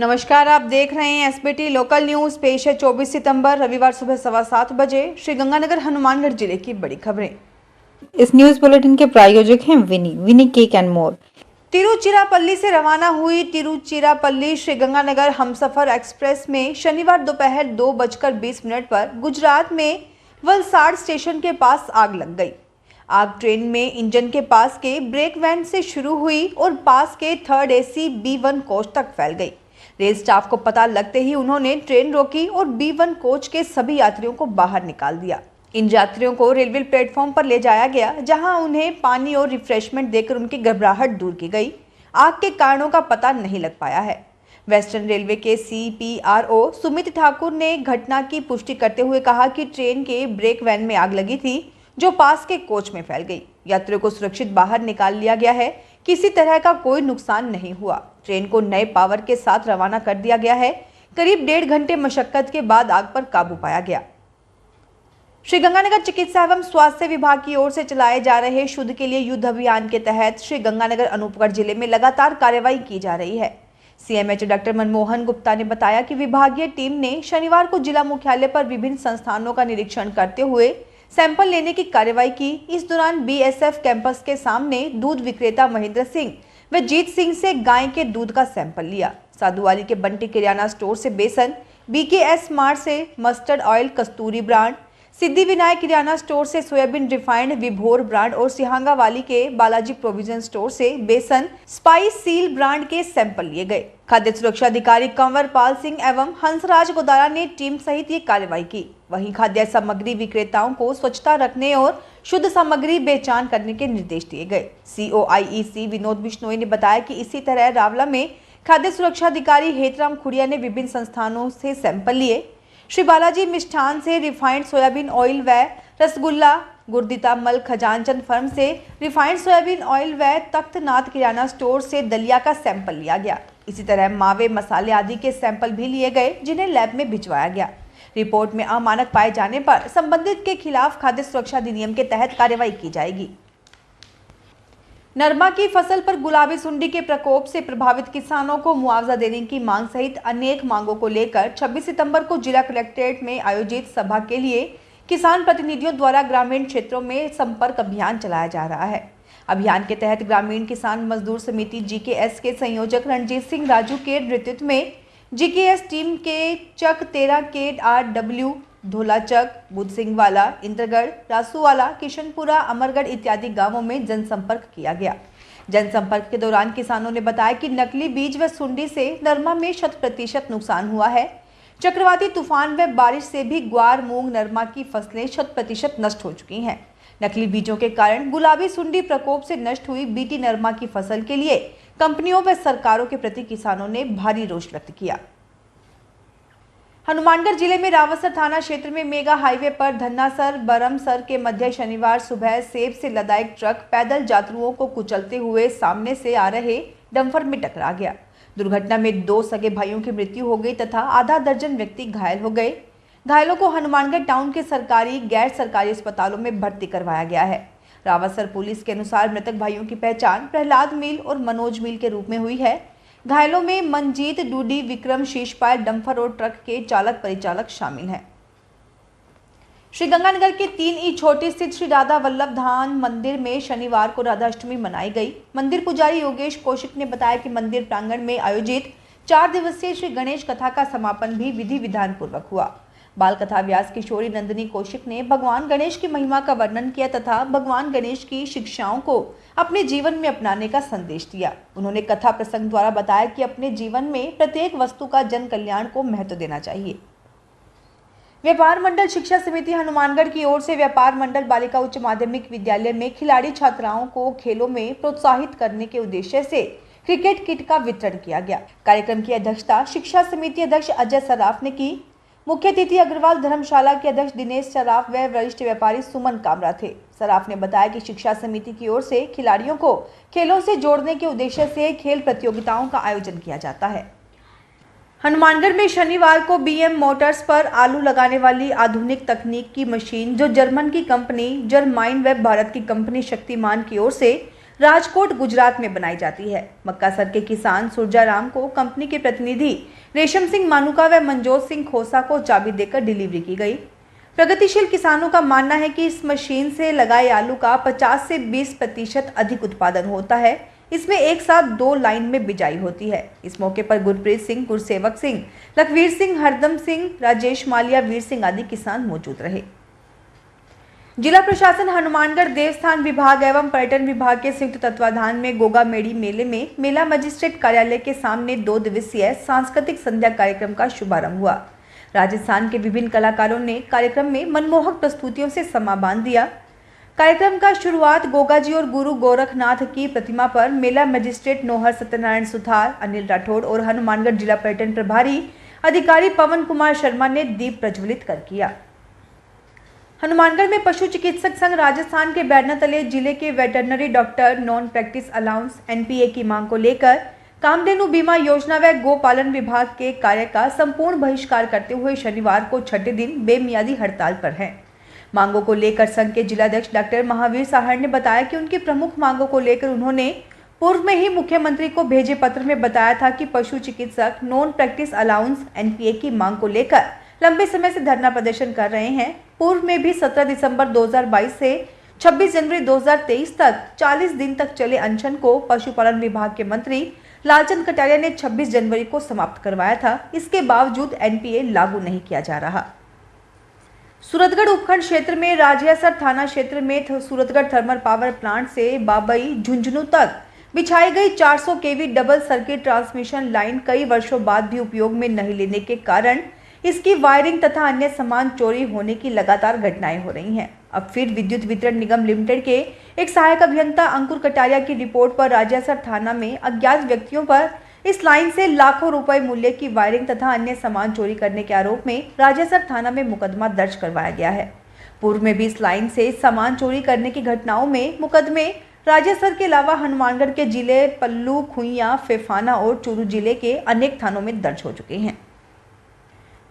नमस्कार, आप देख रहे हैं एसबीटी लोकल न्यूज। पेश है 24 सितंबर रविवार सुबह 7:15 बजे श्रीगंगानगर हनुमानगढ़ जिले की बड़ी खबरें। इस न्यूज बुलेटिन के प्रायोजक हैं विनी केक एंड मोर। तिरुचिरापल्ली से रवाना हुई तिरुचिरापल्ली श्रीगंगानगर हमसफर एक्सप्रेस में शनिवार दोपहर 2:20 पर गुजरात में वलसाड स्टेशन के पास आग लग गई। आग ट्रेन में इंजन के पास के ब्रेक वैन से शुरू हुई और पास के थर्ड एसी B1 कोच तक फैल गई। रेल स्टाफ को पता लगते ही उन्होंने ट्रेन रोकी और B1 कोच के सभी यात्रियों को बाहर निकाल दिया। इन यात्रियों को रेलवे प्लेटफॉर्म पर ले जाया गया, जहां उन्हें पानी और रिफ्रेशमेंट देकर उनकी घबराहट दूर की गई। आग के कारणों का पता नहीं लग पाया है। वेस्टर्न रेलवे के CPRO सुमित ठाकुर ने घटना की पुष्टि करते हुए कहा कि ट्रेन के ब्रेक वैन में आग लगी थी, जो पास के कोच में फैल गई। यात्रियों को सुरक्षित बाहर निकाल लिया गया है। किसी तरह का कोई नुकसान नहीं हुआ। ट्रेन को नए पावर के साथ रवाना कर दिया गया है। करीब 1.5 घंटे मशक्कत के बाद आग पर काबू पाया गया। श्रीगंगानगर चिकित्सा एवं स्वास्थ्य विभाग की ओर से चलाए जा रहे शुद्ध के लिए युद्ध अभियान के तहत श्रीगंगानगर अनूपगढ़ जिले में लगातार कार्रवाई की जा रही है। CMHO डॉक्टर मनमोहन गुप्ता ने बताया कि विभागीय टीम ने शनिवार को जिला मुख्यालय पर विभिन्न संस्थानों का निरीक्षण करते हुए सैंपल लेने की कार्रवाई की। इस दौरान BSF कैंपस के सामने दूध विक्रेता महेंद्र सिंह व जीत सिंह से गाय के दूध का सैंपल लिया। साधुवाली के बंटी किराना स्टोर से बेसन, BKS मार्ट से मस्टर्ड ऑयल कस्तूरी ब्रांड, सिद्धि विनायक किराना स्टोर से सोयाबीन रिफाइंड विभोर ब्रांड और सिहांगा वाली के बालाजी प्रोविजन स्टोर से बेसन स्पाइस सील ब्रांड के सैंपल लिए गए। खाद्य सुरक्षा अधिकारी कंवर पाल सिंह एवं हंसराज गोदारा ने टीम सहित ये कार्रवाई की। वहीं खाद्य सामग्री विक्रेताओं को स्वच्छता रखने और शुद्ध सामग्री बेचान करने के निर्देश दिए गए। COIEC विनोद बिश्नोई ने बताया कि इसी तरह रावला में खाद्य सुरक्षा अधिकारी हेतराम खुड़िया ने विभिन्न संस्थानों से सैंपल लिए। श्री बालाजी मिष्ठान से रिफाइंड सोयाबीन ऑयल व रसगुल्ला, गुरदिता मल खजानचंद फर्म से रिफाइंड सोयाबीन ऑयल व तख्तनाथ किराना स्टोर से दलिया का सैंपल लिया गया। इसी तरह मावे मसाले आदि के सैंपल भी लिए गए, जिन्हें लैब में भिजवाया गया। रिपोर्ट में अमानक पाए जाने पर संबंधित के खिलाफ खाद्य सुरक्षा अधिनियम के तहत कार्रवाई की जाएगी। नरमा की फसल पर गुलाबी सुंडी के प्रकोप से प्रभावित किसानों को मुआवजा देने की मांग सहित अनेक मांगों को लेकर 26 सितंबर को जिला कलेक्ट्रेट में आयोजित सभा के लिए किसान प्रतिनिधियों द्वारा ग्रामीण क्षेत्रों में संपर्क अभियान चलाया जा रहा है। अभियान के तहत ग्रामीण किसान मजदूर समिति GKS के संयोजक रणजीत सिंह राजू के नेतृत्व में GKS टीम के चक 13 के RW धोलाचक, बुध सिंह वाला, इंद्रगढ़, रासूवाला, किशनपुरा, अमरगढ़ इत्यादि गांवों में जनसंपर्क किया गया। जनसंपर्क के दौरान किसानों ने बताया कि नकली बीज व सुंडी से नरमा में 100% नुकसान हुआ है। चक्रवाती तूफान व बारिश से भी ग्वार, मूंग, नरमा की फसलें 100% नष्ट हो चुकी हैं। नकली बीजों के कारण गुलाबी सुंडी प्रकोप से नष्ट हुई BT नरमा की फसल के लिए कंपनियों व सरकारों के प्रति किसानों ने भारी रोष व्यक्त किया। हनुमानगढ़ जिले में रावसर थाना क्षेत्र में मेगा हाईवे पर धन्नासर बरमसर के मध्य शनिवार सुबह सेब से लदा एक ट्रक पैदल यात्रियों को कुचलते हुए सामने से आ रहे डंपर में टकरा गया। दुर्घटना में 2 सगे भाइयों की मृत्यु हो गई तथा आधा दर्जन व्यक्ति घायल हो गए। घायलों को हनुमानगढ़ टाउन के सरकारी गैर सरकारी अस्पतालों में भर्ती करवाया गया है। रावसर पुलिस के अनुसार मृतक भाइयों की पहचान प्रहलाद मील और मनोज मील के रूप में हुई है। घायलों में मनजीत, डूडी, विक्रम, शीशपाल, डंपर और ट्रक के चालक परिचालक शामिल हैं। श्रीगंगानगर के 3E छोटी स्थित श्री राधा वल्लभ धाम मंदिर में शनिवार को राधाष्टमी मनाई गई। मंदिर पुजारी योगेश कौशिक ने बताया कि मंदिर प्रांगण में आयोजित 4 दिवसीय श्री गणेश कथा का समापन भी विधि विधान पूर्वक हुआ। बाल कथा व्यास किशोरी नंदिनी कौशिक ने भगवान गणेश की महिमा का वर्णन किया तथा भगवान गणेश की शिक्षाओं को अपने जीवन में अपनाने का संदेश दिया। उन्होंने कथा प्रसंग द्वारा बताया कि अपने जीवन में प्रत्येक वस्तु का जन कल्याण को महत्व देना चाहिए। व्यापार मंडल शिक्षा समिति हनुमानगढ़ की ओर से व्यापार मंडल बालिका उच्च माध्यमिक विद्यालय में खिलाड़ी छात्राओं को खेलों में प्रोत्साहित करने के उद्देश्य से क्रिकेट किट का वितरण किया गया। कार्यक्रम की अध्यक्षता शिक्षा समिति अध्यक्ष अजय सराफ ने की। मुख्य अतिथि अग्रवाल धर्मशाला के अध्यक्ष दिनेश सराफ व वरिष्ठ व्यापारी सुमन कामरा थे। सराफ ने बताया कि शिक्षा समिति की ओर से खिलाड़ियों को खेलों से जोड़ने के उद्देश्य से खेल प्रतियोगिताओं का आयोजन किया जाता है। हनुमानगढ़ में शनिवार को BM मोटर्स पर आलू लगाने वाली आधुनिक तकनीक की मशीन जो जर्मन की कंपनी जर्माइन व भारत की कंपनी शक्तिमान की ओर से राजकोट गुजरात में बनाई जाती है। मक्कासर के किसान सुरजाराम को कंपनी के प्रतिनिधि रेशम सिंह मानुका व मनजोत सिंह खोसा को चाबी देकर डिलीवरी की गई। प्रगतिशील किसानों का मानना है कि इस मशीन से लगाए आलू का 50 से 20% अधिक उत्पादन होता है। इसमें एक साथ 2 लाइन में बिजाई होती है। इस मौके पर गुरप्रीत सिंह, गुरसेवक सिंह, लखवीर सिंह, हरदम सिंह, राजेश मालिया, वीर सिंह आदि किसान मौजूद रहे। जिला प्रशासन हनुमानगढ़ देवस्थान विभाग एवं पर्यटन विभाग के संयुक्त तत्वाधान में गोगा मेड़ी मेले में मेला मजिस्ट्रेट कार्यालय के सामने 2 दिवसीय सांस्कृतिक संध्या कार्यक्रम का शुभारंभ हुआ। राजस्थान के विभिन्न कलाकारों ने कार्यक्रम में मनमोहक प्रस्तुतियों से समा बांध दिया। कार्यक्रम का शुरुआत गोगाजी और गुरु गोरखनाथ की प्रतिमा पर मेला मजिस्ट्रेट नोहर सत्यनारायण सुथार, अनिल राठौड़ और हनुमानगढ़ जिला पर्यटन प्रभारी अधिकारी पवन कुमार शर्मा ने दीप प्रज्वलित कर किया। हनुमानगढ़ में पशु चिकित्सक संघ राजस्थान के बैरनातले जिले के veterinary doctor non practice allowance (NPA) की मांग को लेकर कामधेनु बीमा योजना व गोपालन विभाग के कार्य का संपूर्ण बहिष्कार करते हुए शनिवार को 6ठे दिन बेमियादी हड़ताल पर हैं। मांगों को लेकर संघ के जिलाध्यक्ष डॉक्टर महावीर साहड़ ने बताया कि उनकी प्रमुख मांगों को लेकर उन्होंने पूर्व में ही मुख्यमंत्री को भेजे पत्र में बताया था कि पशु चिकित्सक नॉन प्रैक्टिस अलाउंस (NPA) की मांग को लेकर लंबे समय से धरना प्रदर्शन कर रहे हैं। पूर्व में भी 17 दिसंबर 2022 से 26 जनवरी 2023 तक 40 दिन तक चले अनशन को पशुपालन विभाग के मंत्री लालचंद कटारिया ने 26 जनवरी को समाप्त करवाया था। इसके बावजूद NPA लागू नहीं किया जा रहा। सूरतगढ़ उपखंड क्षेत्र में राजियासर थाना क्षेत्र में सूरतगढ़ थर्मल पावर प्लांट से बाबई झुंझुनू तक बिछाई गई 400 kV double circuit transmission line कई वर्षों बाद भी उपयोग में नहीं लेने के कारण इसकी वायरिंग तथा अन्य सामान चोरी होने की लगातार घटनाएं हो रही हैं। अब फिर विद्युत वितरण निगम लिमिटेड के एक सहायक अभियंता अंकुर कटारिया की रिपोर्ट पर राजियासर थाना में अज्ञात व्यक्तियों पर इस लाइन से लाखों रुपए मूल्य की वायरिंग तथा अन्य सामान चोरी करने के आरोप में राजियासर थाना में मुकदमा दर्ज करवाया गया है। पूर्व में भी इस लाइन से सामान चोरी करने की घटनाओं में मुकदमे राजियासर के अलावा हनुमानगढ़ के जिले पल्लू, खुइया, फेफाना और चूरू जिले के अनेक थानों में दर्ज हो चुके हैं।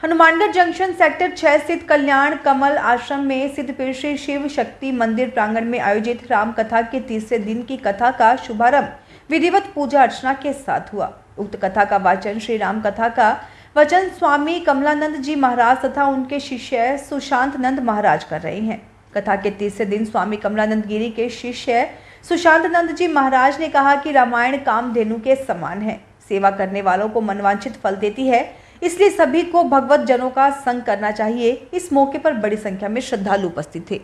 हनुमानगढ़ जंक्शन सेक्टर 6 स्थित कल्याण कमल आश्रम में सिद्ध पीर श्री शिव शक्ति मंदिर प्रांगण में आयोजित राम कथा के 30वें दिन की कथा का शुभारंभ विधिवत पूजा अर्चना के साथ हुआ। उक्त कथा का वाचन श्री राम कथा का वचन स्वामी कमलानंद जी महाराज तथा उनके शिष्य सुशांत नंद महाराज कर रहे हैं। कथा के 30वें दिन स्वामी कमलानंद गिरी के शिष्य सुशांत नंद जी महाराज ने कहा कि रामायण कामधेनु के समान है, सेवा करने वालों को मनवांछित फल देती है, इसलिए सभी को भगवत जनों का संग करना चाहिए। इस मौके पर बड़ी संख्या में श्रद्धालु उपस्थित थे।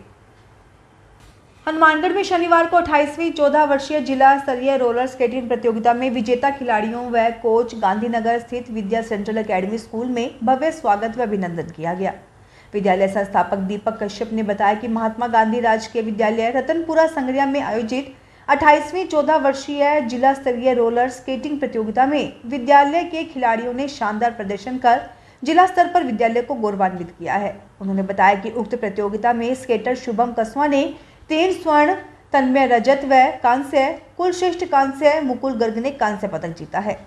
हनुमानगढ़ में शनिवार को 28वीं 14 वर्षीय जिला स्तरीय रोलर स्केटिंग प्रतियोगिता में विजेता खिलाड़ियों व कोच गांधीनगर स्थित विद्या सेंट्रल एकेडमी स्कूल में भव्य स्वागत व अभिनंदन किया गया। विद्यालय संस्थापक दीपक कश्यप ने बताया कि महात्मा गांधी राजकीय विद्यालय रतनपुरा संगरिया में आयोजित 28वीं 14 वर्षीय जिला स्तरीय रोलर स्केटिंग प्रतियोगिता में विद्यालय के खिलाड़ियों ने शानदार प्रदर्शन कर जिला स्तर पर विद्यालय को गौरवान्वित किया है। उन्होंने बताया कि उक्त प्रतियोगिता में स्केटर शुभम कसवा ने 3 स्वर्ण, तन्मय रजत व कांस्य, कुलश्रेष्ठ कांस्य मुकुल गर्ग ने कांस्य पदक जीता है।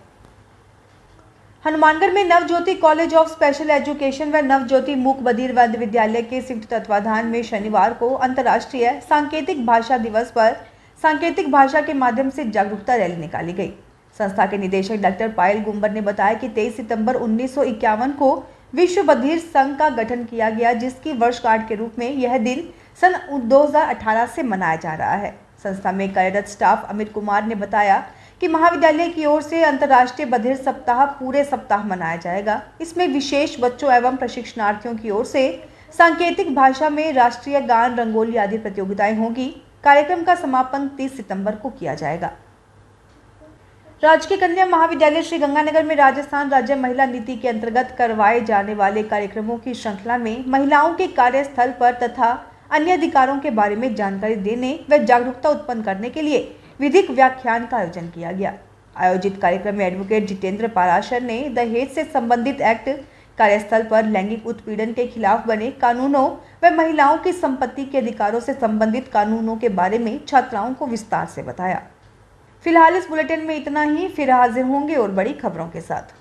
हनुमानगढ़ में Navjyoti college of special education व नवज्योति मूक बधिर वंद विद्यालय के संयुक्त तत्वाधान में शनिवार को अंतर्राष्ट्रीय सांकेतिक भाषा दिवस पर सांकेतिक भाषा के माध्यम से जागरूकता रैली निकाली गई। संस्था के निदेशक डॉक्टर पायल गुंबर ने बताया कि 23 सितंबर 1951 को विश्व बधिर संघ का गठन किया गया, जिसकी वर्षगांठ के रूप में यह दिन सन 2018 से मनाया जा रहा है। संस्था में कार्यरत स्टाफ अमित कुमार ने बताया कि महाविद्यालय की ओर से अंतर्राष्ट्रीय बधिर सप्ताह पूरे सप्ताह मनाया जाएगा। इसमें विशेष बच्चों एवं प्रशिक्षणार्थियों की ओर से सांकेतिक भाषा में राष्ट्रीय गान, रंगोली आदि प्रतियोगिताएं होंगी। कार्यक्रम का समापन 30 सितंबर को किया जाएगा। राजकीय कन्या महाविद्यालय श्री गंगानगर में राजस्थान राज्य महिला नीति के अंतर्गत करवाए जाने वाले कार्यक्रमों की श्रृंखला में महिलाओं के कार्यस्थल पर तथा अन्य अधिकारों के बारे में जानकारी देने व जागरूकता उत्पन्न करने के लिए विधिक व्याख्यान का आयोजन किया गया। आयोजित कार्यक्रम में एडवोकेट जितेंद्र पाराशर ने दहेज से संबंधित एक्ट, कार्यस्थल पर लैंगिक उत्पीड़न के खिलाफ बने कानूनों व महिलाओं की संपत्ति के अधिकारों से संबंधित कानूनों के बारे में छात्राओं को विस्तार से बताया। फिलहाल इस बुलेटिन में इतना ही। फिर हाजिर होंगे और बड़ी खबरों के साथ।